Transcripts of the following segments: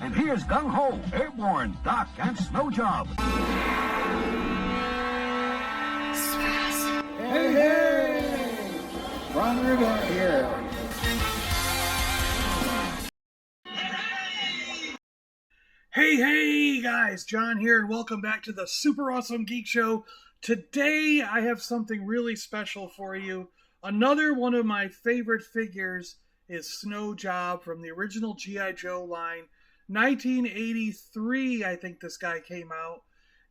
And here's Gung Ho, Airborne, Doc, and Snow Job. Hey, hey! Ron River here. Hey guys, John here, and welcome back to the Super Awesome Geek Show. Today I have something really special for you. Another one of my favorite figures is Snow Job from the original G.I. Joe line. 1983, I think this guy came out,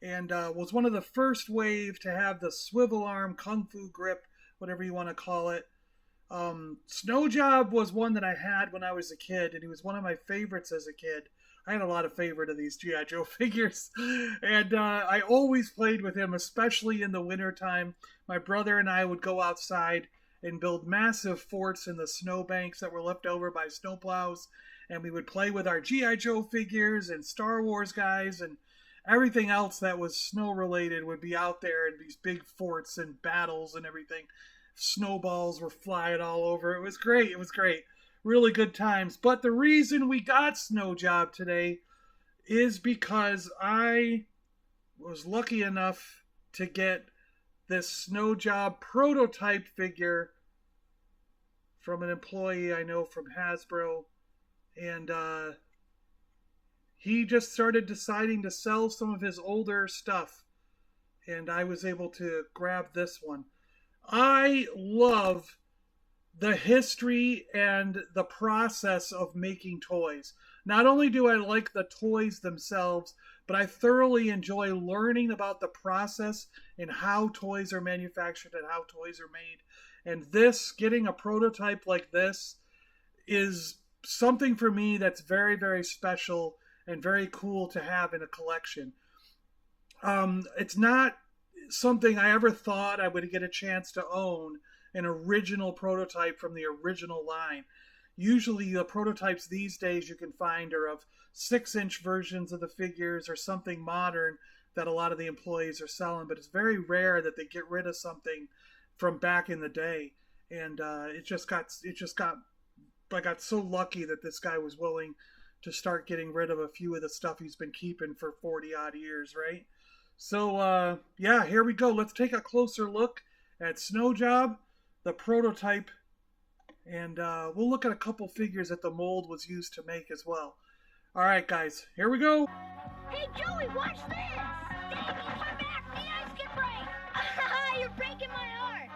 and was one of the first wave to have the swivel arm, kung fu grip, whatever you want to call it. Snow Job was one that I had when I was a kid, and he was one of my favorites as a kid. I had a lot of favorite of these G.I. Joe figures, and I always played with him, especially in the wintertime. My brother and I would go outside and build massive forts in the snowbanks that were left over by snowplows, and we would play with our G.I. Joe figures and Star Wars guys, and everything else that was snow-related would be out there in these big forts and battles and everything. Snowballs were flying all over. It was great. It was great. Really good times. But the reason we got Snow Job today is because I was lucky enough to get this Snow Job prototype figure from an employee I know from Hasbro. And he just started deciding to sell some of his older stuff. And I was able to grab this one. I love the history and the process of making toys. Not only do I like the toys themselves, but I thoroughly enjoy learning about the process and how toys are manufactured and how toys are made. And getting a prototype like this is something for me that's very, very special and very cool to have in a collection. It's not something I ever thought I would get a chance to own, an original prototype from the original line. Usually the prototypes these days you can find are of 6-inch versions of the figures or something modern that a lot of the employees are selling, but it's very rare that they get rid of something from back in the day. And I got so lucky that this guy was willing to start getting rid of a few of the stuff he's been keeping for 40 odd years, right? So yeah, here we go. Let's take a closer look at Snow Job, the prototype, and we'll look at a couple figures that the mold was used to make as well. All right, guys, here we go. Hey, Joey, watch this! Davey, my back! The ice can break! You're breaking my heart!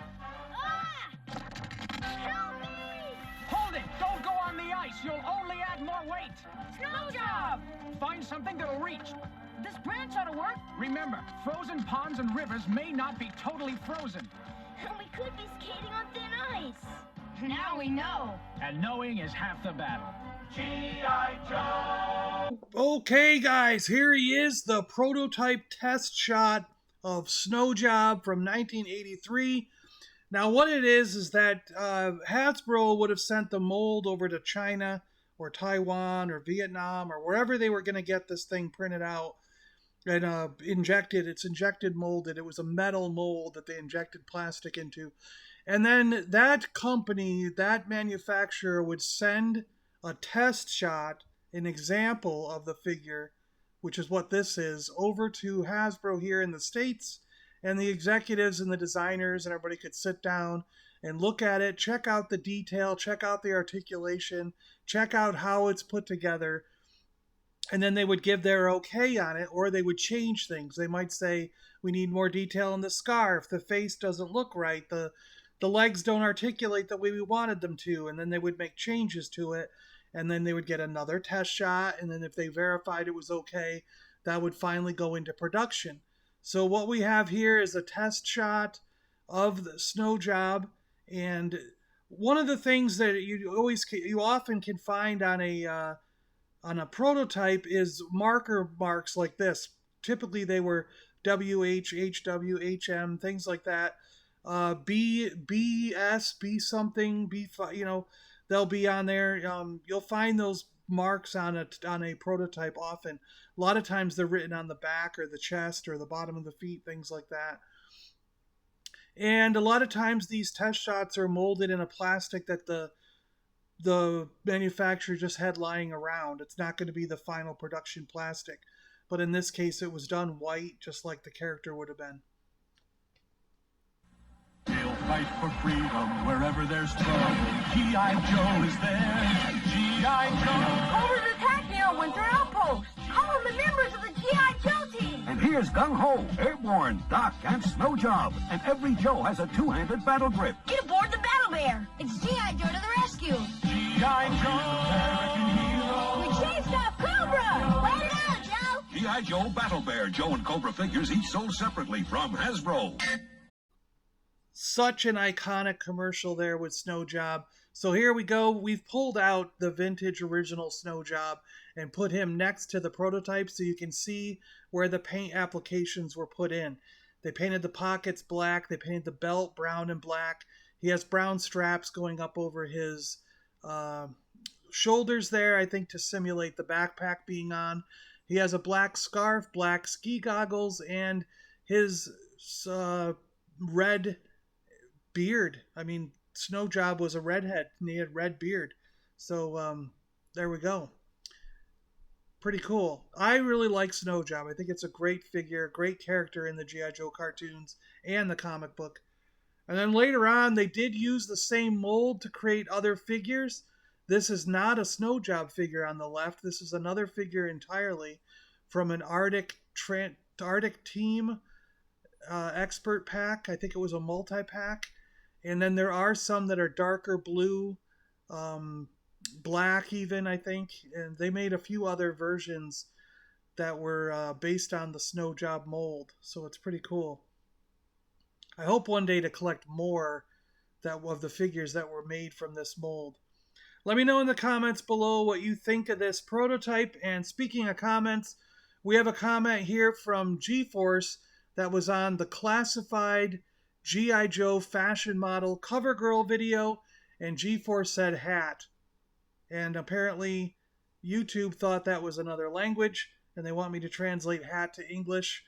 Help me! Hold it! Don't go on the ice! You'll only add more weight! Snow Job! Find something that'll reach. This branch ought to work. Remember, frozen ponds and rivers may not be totally frozen. And we could be skating on thin ice. Now we know. And knowing is half the battle. G.I. Joe! Okay, guys, here he is, the prototype test shot of Snow Job from 1983. Now, what it is that Hasbro would have sent the mold over to China or Taiwan or Vietnam or wherever they were going to get this thing printed out and injected. It's injected molded. It was a metal mold that they injected plastic into. And then that company, that manufacturer would send a test shot, an example of the figure, which is what this is, over to Hasbro here in the States. And the executives and the designers and everybody could sit down and look at it, check out the detail, check out the articulation, check out how it's put together. And then they would give their okay on it, or they would change things. They might say, we need more detail in the scarf. The face doesn't look right. The legs don't articulate the way we wanted them to. And then they would make changes to it. And then they would get another test shot. And then if they verified it was okay, that would finally go into production. So what we have here is a test shot of the Snow Job. And one of the things that you often can find on a prototype is marks like this. Typically they were WH, HW, HM, things like that. BS, B something, B, they'll be on there. You'll find those marks on a prototype often. A lot of times they're written on the back or the chest or the bottom of the feet, things like that. And a lot of times these test shots are molded in a plastic that the the manufacturer just had lying around. It's not going to be the final production plastic. But in this case, it was done white, just like the character would have been. He'll fight for freedom wherever there's trouble. G.I. Joe is there. G.I. Joe. Cobra's attack near a winter outpost. Call the members of the G.I. Joe team. And here's Gung Ho, Airborne, Doc, and Snow Job. And every Joe has a two-handed battle grip. Get aboard the Battle Bear. It's G.I. Joe to the rescue. G.I. Joe, American hero. We chased off Cobra. Let it out, Joe. G.I. Joe Battle Bear. Joe and Cobra figures each sold separately from Hasbro. Such an iconic commercial there with Snow Job. So here we go. We've pulled out the vintage original Snow Job and put him next to the prototype so you can see where the paint applications were put in. They painted the pockets black. They painted the belt brown and black. He has brown straps going up over his shoulders there, I think to simulate the backpack being on. He has a black scarf, black ski goggles, and his red beard. I mean, Snow Job was a redhead and he had red beard. So there we go. Pretty cool. I really like Snow Job. I think it's a great figure, great character in the G.I. Joe cartoons and the comic book. And then later on, they did use the same mold to create other figures. This is not a Snow Job figure on the left. This is another figure entirely from an Arctic team expert pack. I think it was a multi-pack. And then there are some that are darker blue, black even, I think. And they made a few other versions that were based on the Snow Job mold. So it's pretty cool. I hope one day to collect more of the figures that were made from this mold. Let me know in the comments below what you think of this prototype. And speaking of comments, we have a comment here from G-Force that was on the classified G.I. Joe fashion model cover girl video, and G-Force said hat. And apparently YouTube thought that was another language, and they want me to translate hat to English.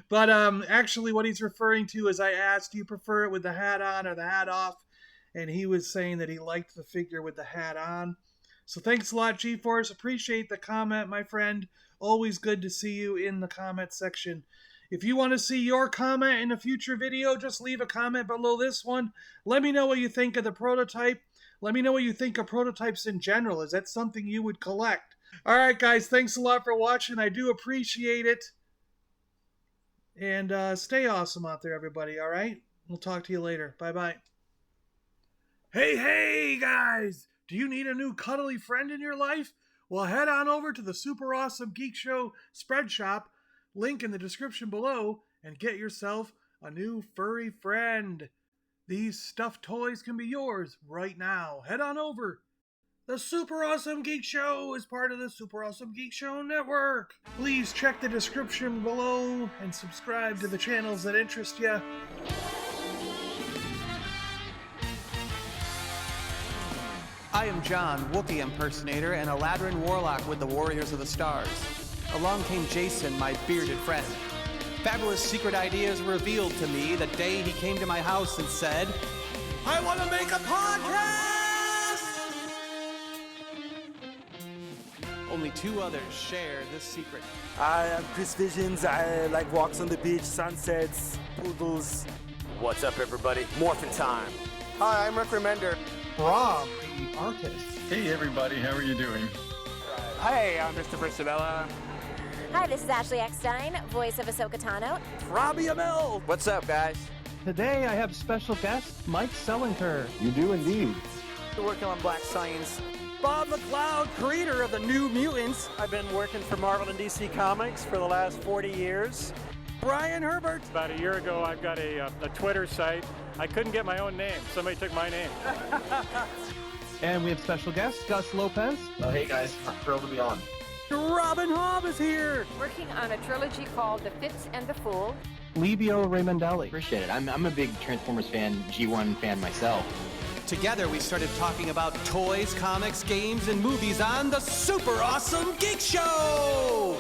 But actually what he's referring to is I asked, do you prefer it with the hat on or the hat off? And he was saying that he liked the figure with the hat on. So thanks a lot, G-Force. Appreciate the comment, my friend. Always good to see you in the comment section. If you want to see your comment in a future video, just leave a comment below this one. Let me know what you think of the prototype. Let me know what you think of prototypes in general. Is that something you would collect? All right, guys. Thanks a lot for watching. I do appreciate it. And stay awesome out there, everybody. All right? We'll talk to you later. Bye-bye. Hey, guys. Do you need a new cuddly friend in your life? Well, head on over to the Super Awesome Geek Show spread shop. Link in the description below, and get yourself a new furry friend. These stuffed toys can be yours right now. Head on over. The Super Awesome Geek Show is part of the Super Awesome Geek Show network. Please check the description below and subscribe to the channels that interest you. I am John, Wookiee impersonator and Aladrin warlock with the Warriors of the Stars. Along came Jason, my bearded friend. Fabulous secret ideas were revealed to me the day he came to my house and said, I want to make a podcast! Only two others share this secret. I am Chris Visions. I like walks on the beach, sunsets, poodles. What's up, everybody? Morphin' time. Hi, I'm Rick Remender. Rob, the artist. Hey, everybody. How are you doing? Hey, I'm Mr. Sabella. Hi, this is Ashley Eckstein, voice of Ahsoka Tano. Robbie Amell. What's up, guys? Today I have special guest Mike Selinker. You do indeed. We're working on Black Science. Bob McLeod, creator of the New Mutants. I've been working for Marvel and DC Comics for the last 40 years. Brian Herbert. About a year ago, I've got a Twitter site. I couldn't get my own name. Somebody took my name. And we have special guest Gus Lopez. Oh, hey guys, I'm thrilled to be on. Robin Hobb is here. Working on a trilogy called The Fitz and the Fool. Livio Raimondelli. Appreciate it. I'm a big Transformers fan, G1 fan myself. Together we started talking about toys, comics, games, and movies on the Super Awesome Geek Show!